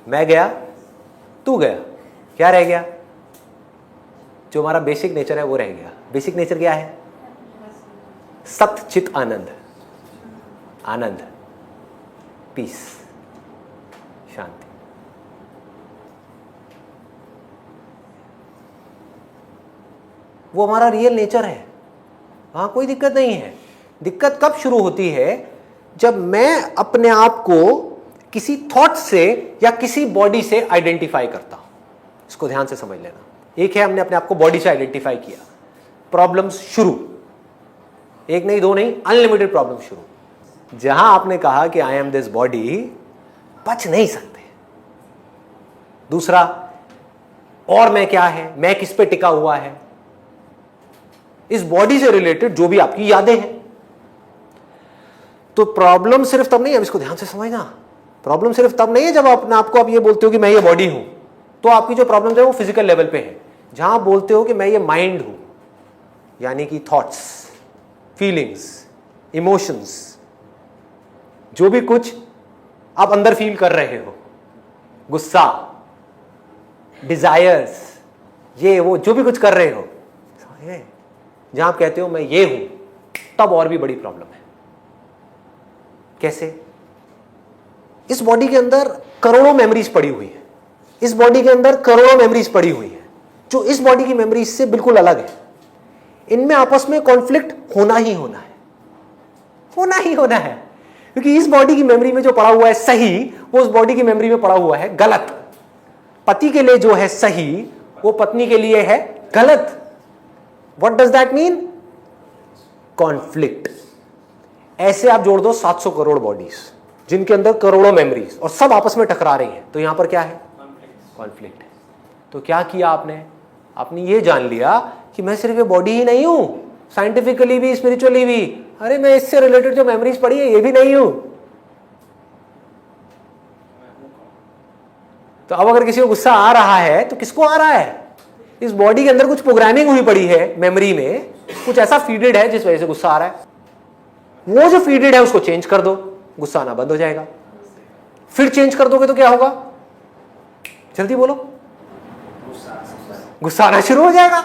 मैं गया, तू गया, क्या रह गया? जो हमारा बेसिक नेचर है वो रह गया। बेसिक नेचर क्या है? सत चित आनंद, आनंद, पीस, शांति। वो हमारा रियल नेचर है, वहां कोई दिक्कत नहीं है। दिक्कत कब शुरू होती है? जब मैं अपने आप को किसी थॉट से या किसी बॉडी से आइडेंटिफाई करता हूं। इसको ध्यान से समझ लेना। एक है हमने अपने आप को बॉडी से आइडेंटिफाई किया, प्रॉब्लम्स शुरू, एक नहीं दो नहीं, अनलिमिटेड प्रॉब्लम शुरू। जहां आपने कहा कि आई एम दिस बॉडी, बच नहीं सकते। दूसरा, और मैं क्या है, मैं किस पे टिका हुआ है? इस बॉडी से रिलेटेड जो भी आपकी यादें हैं। तो प्रॉब्लम सिर्फ तब नहीं है, अब इसको ध्यान से समझना, प्रॉब्लम सिर्फ तब नहीं है जब अपने आपको आप ये बोलते हो कि मैं ये बॉडी हूं। तो आपकी जो प्रॉब्लम है वो फिजिकल लेवल पे है। जहां आप बोलते हो कि मैं ये माइंड हूं, यानी कि थॉट्स, फीलिंग्स, इमोशंस, जो भी कुछ आप अंदर फील कर रहे हो, गुस्सा, डिजायर्स, ये वो जो भी कुछ कर रहे हो, जहां आप कहते हो मैं ये हूं, तब और भी बड़ी प्रॉब्लम है। कैसे? इस बॉडी के अंदर करोड़ों मेमोरीज पड़ी हुई है, इस बॉडी के अंदर करोड़ों मेमोरीज पड़ी हुई है जो इस बॉडी की मेमोरीज से बिल्कुल अलग है। इनमें आपस में कॉन्फ्लिक्ट होना ही होना है, होना ही होना है, क्योंकि इस बॉडी की मेमोरी में जो पड़ा हुआ है सही, वो उस बॉडी की मेमोरी में पड़ा हुआ है गलत। पति के लिए जो है सही, वो पत्नी के लिए है गलत। What does that mean? Conflict. ऐसे आप जोड़ दो 700 करोड़ बॉडीज जिनके अंदर करोड़ों मेमोरीज और सब आपस में टकरा रही हैं, तो यहां पर क्या है? कॉन्फ्लिक्ट है। तो क्या किया आपने? आपने ये जान लिया कि मैं सिर्फ ये बॉडी ही नहीं हूं, साइंटिफिकली भी, स्पिरिचुअली भी। अरे मैं इससे रिलेटेड जो मेमोरीज पड़ी है ये भी नहीं हूं। तो अब अगर किसी को गुस्सा आ रहा है तो किसको आ रहा है? इस बॉडी के अंदर कुछ प्रोग्रामिंग हुई पड़ी है, मेमोरी में कुछ ऐसा फीडेड है जिस वजह से गुस्सा आ रहा है। वो जो फीडेड है उसको चेंज कर दो, गुस्सा आना बंद हो जाएगा। फिर चेंज कर दोगे तो क्या होगा? जल्दी बोलो। गुस्सा आना शुरू हो जाएगा।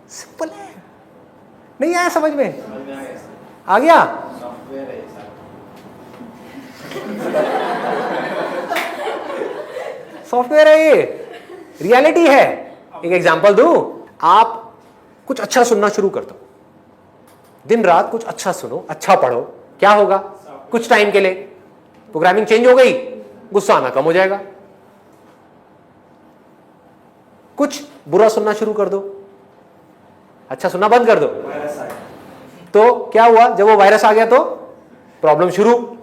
सिंपल है। नहीं आया समझ में? आ गया? सॉफ्टवेयर है ये, रियलिटी है। एक एग्जांपल दूं, आप कुछ अच्छा सुनना शुरू कर दो, दिन रात कुछ अच्छा सुनो, अच्छा पढ़ो, क्या होगा? कुछ टाइम के लिए प्रोग्रामिंग चेंज हो गई, गुस्सा आना कम हो जाएगा। कुछ बुरा सुनना शुरू कर दो, अच्छा सुनना बंद कर दो, तो क्या हुआ? जब वो वायरस आ गया तो प्रॉब्लम शुरू।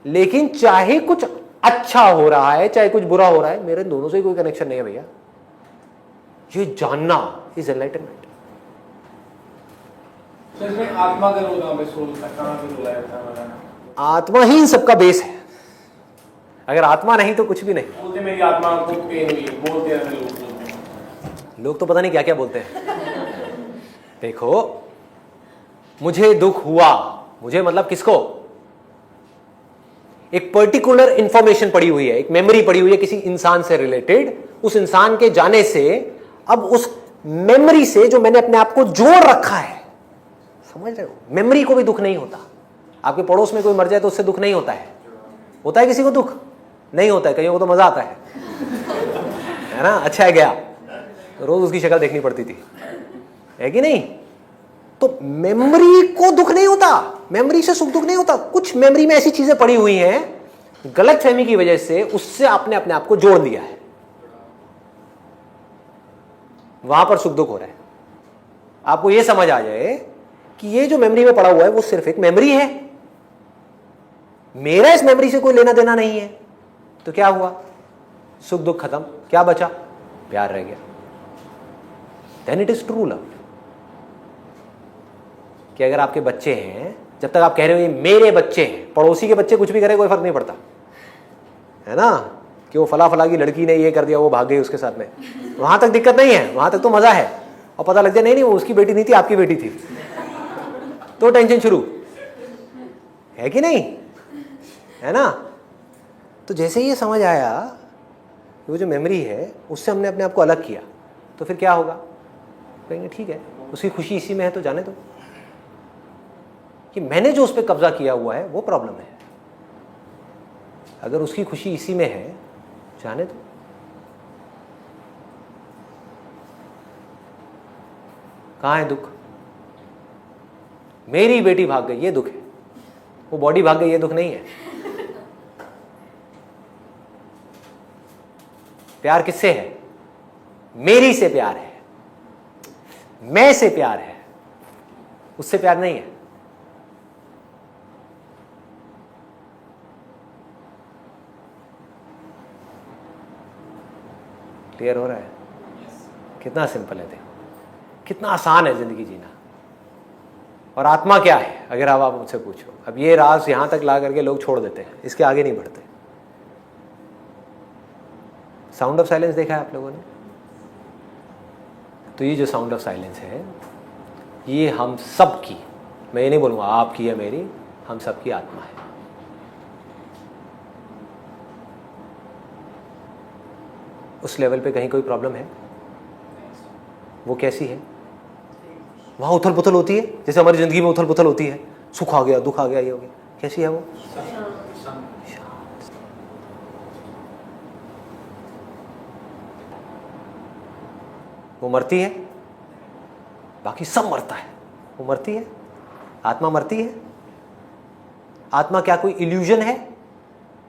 लेकिन चाहे कुछ अच्छा हो रहा है चाहे कुछ बुरा हो रहा है, मेरे दोनों से कोई कनेक्शन नहीं है भैया। ये जानना इज एनलाइटनमेंट। आत्मा का रोल कहां पे, सोल कहां पे रोल है? आत्मा ही इन सबका बेस है। अगर आत्मा नहीं तो कुछ भी नहीं। बोलते मेरी आत्मा को पेन हुई, बोलते हैं लोग, बोलते हैं लोग तो पता नहीं क्या क्या बोलते हैं। देखो, मुझे दुख हुआ, मुझे मतलब किसको? एक पर्टिकुलर इंफॉर्मेशन पड़ी हुई है, एक मेमोरी पड़ी हुई है किसी इंसान से रिलेटेड। उस इंसान के जाने से अब उस मेमोरी से जो मैंने अपने आप को जोड़ रखा है, समझ रहे हो? मेमोरी को भी दुख नहीं होता। आपके पड़ोस में कोई मर जाए तो उससे दुख नहीं होता है। होता है किसी को दुख? नहीं होता है। कईयों को तो मजा आता है ना? अच्छा है गया, रोज उसकी शक्ल देखनी पड़ती थी, है कि नहीं? तो मेमोरी को दुख नहीं होता, मेमोरी से सुख दुख नहीं होता। कुछ मेमोरी में ऐसी चीजें पड़ी हुई हैं, गलतफहमी की वजह से उससे आपने अपने आप को जोड़ दिया है, वहां पर सुख दुख हो रहा है। आपको यह समझ आ जाए कि ये जो मेमोरी में पड़ा हुआ है वो सिर्फ एक मेमोरी है, मेरा इस मेमोरी से कोई लेना देना नहीं है, तो क्या हुआ? सुख दुख खत्म, क्या बचा? प्यार रह गया। Then it is true love. कि अगर आपके बच्चे हैं, जब तक आप कह रहे हो ये मेरे बच्चे हैं, पड़ोसी के बच्चे कुछ भी करें कोई फर्क नहीं पड़ता, है ना, कि वो फला फला की लड़की ने ये कर दिया, वो भाग गई उसके साथ में, वहां तक दिक्कत नहीं है, वहां तक तो मजा है। और पता लग जाए नहीं नहीं वो उसकी बेटी नहीं थी, आपकी बेटी थी, तो टेंशन शुरू है कि नहीं, है ना। तो जैसे ही ये समझ आया वो जो मेमोरी है उससे हमने अपने आप को अलग किया, तो फिर क्या होगा? कहेंगे ठीक है, उसकी खुशी इसी में है तो जाने दो। कि मैंने जो उस पर कब्जा किया हुआ है वो प्रॉब्लम है। अगर उसकी खुशी इसी में है, जाने दो। कहाँ है दुख? मेरी बेटी भाग गई, ये दुख है। वो बॉडी भाग गई, ये दुख नहीं है। प्यार किससे है? मेरी से प्यार है, मैं से प्यार है, उससे प्यार नहीं है। क्लियर हो रहा है? कितना सिंपल है, देखो कितना आसान है जिंदगी जीना। और आत्मा क्या है अगर आप मुझसे पूछो? अब ये राज यहां तक ला करके लोग छोड़ देते हैं, इसके आगे नहीं बढ़ते। साउंड ऑफ साइलेंस देखा है आप लोगों ने? तो ये जो साउंड ऑफ साइलेंस है, ये हम सब की, मैं ये नहीं बोलूँगा आपकी या मेरी, हम सब की आत्मा है। उस लेवल पे कहीं कोई प्रॉब्लम है? वो कैसी है? वहाँ उथल पुथल होती है जैसे हमारी ज़िंदगी में उथल पुथल होती है, सुख आ गया, दुख आ गया, ये हो गया। कैसी है वो? वो मरती है? बाकी सब मरता है, वो मरती है? आत्मा मरती है? आत्मा क्या कोई इल्यूजन है?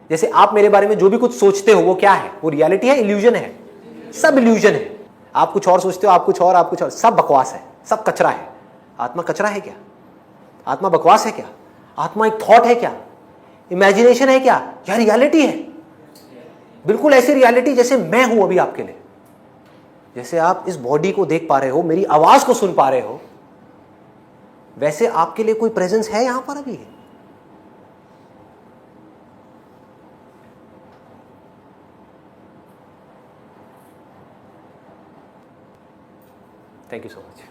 जैसे आप मेरे बारे में जो भी कुछ सोचते हो वो क्या है? वो रियलिटी है, इल्यूजन है? सब इल्यूजन है। आप कुछ और सोचते हो, आप कुछ और, आप कुछ और, सब बकवास है, सब कचरा है। आत्मा कचरा है क्या? आत्मा बकवास है क्या? आत्मा एक थॉट है क्या? इमेजिनेशन है क्या? या रियलिटी है? बिल्कुल ऐसी रियलिटी जैसे मैं हूं अभी आपके लिए। जैसे आप इस बॉडी को देख पा रहे हो, मेरी आवाज को सुन पा रहे हो, वैसे आपके लिए कोई प्रेजेंस है यहां पर अभी? Thank you so much.